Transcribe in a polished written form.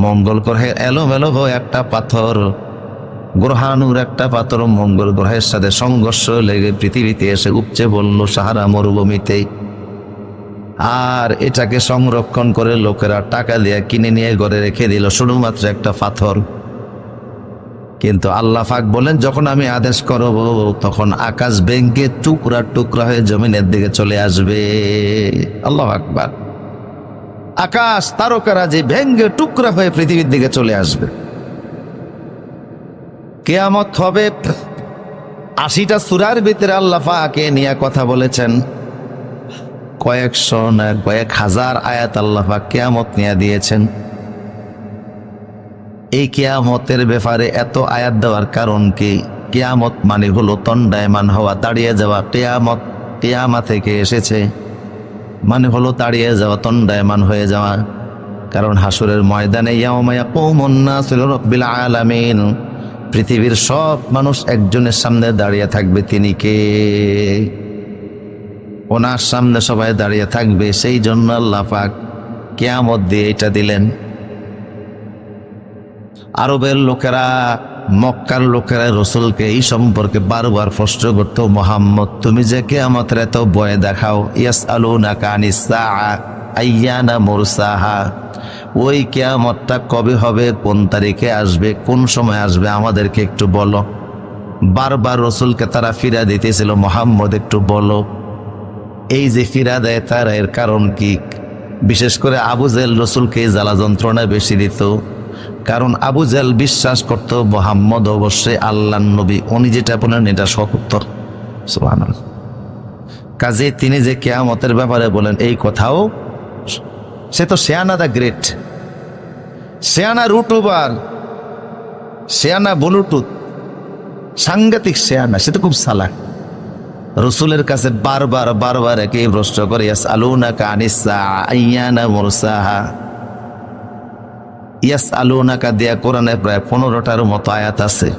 মঙ্গল গ্রহে এলোমেলো একটা পাথর, গ্রহাণুর একটা পাথর মঙ্গল গ্রহের সাথে সংঘর্ষ লেগে পৃথিবীতে এসে উপচে বলল সাহারা মরুভূমিতে। আর এটাকে সংরক্ষণ করে লোকেরা টাকা দিয়ে কিনে নিয়ে ঘরে রেখে দিল, শুধুমাত্র একটা পাথর। কিন্তু আল্লাহ পাক বলেন যখন আমি আদেশ করব তখন আকাশ ভেঙে টুকরা টুকরা হয়ে জমিনের দিকে চলে আসবে। আল্লাহু আকবার। আকাশ তারকারা যে ভেঙে টুকরা হয়ে পৃথিবীর দিকে চলে আসবে। কিয়ামত হবে। 80টা সূরার ভিতরে আল্লাহ পাক নিয়ে কথা বলেছেন। কয়েকশো না কয়েক হাজার আয়াত আল্লাহ পাক কিয়ামত নিয়ে দিয়েছেন। এই কিয়ামতের ব্যাপারে এত আয়াত দেওয়ার কারণ কি? কিয়ামত মানে হলো দণ্ডায়মান হওয়া, দাঁড়িয়ে যাওয়া। কিয়ামা থেকে এসেছে, মানে হলো দাঁড়িয়ে যাওয়া, দণ্ডায়মান হয়ে যাওয়া। কারণ হাসরের ময়দানে ইয়াউমা ইয়াকুমুন নাসু লিরাব্বিল আলামিন, পৃথিবীর সব মানুষ একজনের সামনে দাঁড়িয়ে থাকবে। তিনি কে? ওনার সামনে সবাই দাঁড়িয়ে থাকবে। সেই জন্য আল্লাহ পাক কিয়ামত দিয়ে এটা দিলেন। আরবের লোকেরা, মক্কার লোকেরা রসুলকে এই সম্পর্কে বারবার প্রশ্ন করত, মুহাম্মদ তুমি যে কিয়ামতের এত ভয় দেখাও, ইয়াসআলুনাকা আনিস সাআ আইয়ানা মুরসাহা, ওই কিয়ামতটা কবে হবে, কোন তারিখে আসবে, কোন সময় আসবে, আমাদেরকে একটু বলো। বারবার রসুলকে তারা ফিরা দিতেছিল, মুহাম্মদ একটু বলো। এই যে ফিরা দেয় তারা, এর কারণ কি? বিশেষ করে আবু জেহেল রসুলকে জ্বালা যন্ত্রণা বেশি দিত। কারণ আবু জেহেল বিশ্বাস করত মুহাম্মদ অবশ্যই আল্লাহর নবী, উনি যেটা বলেন এটা সত্য। সুবহানাল্লাহ। কাজে তিনি যে কিয়ামতের ব্যাপারে বলেন এই কথাও, সে তো শেয়ানা দা গ্রেট, শেয়ানা রুটওভার, শেয়ানা ব্লুটুথ, সাংঘাতিক শেয়ানা, সে তো খুব চালাক। রসুলের কাছে বারবার একই প্রশ্ন করে, ইয়াসআলুনাকা আনিস সাআ আইয়ানা মুরসাহা। ইয়াসআলুনাকা দিয়া কোরআনে প্রায় 15টার মতো আয়াত আছে।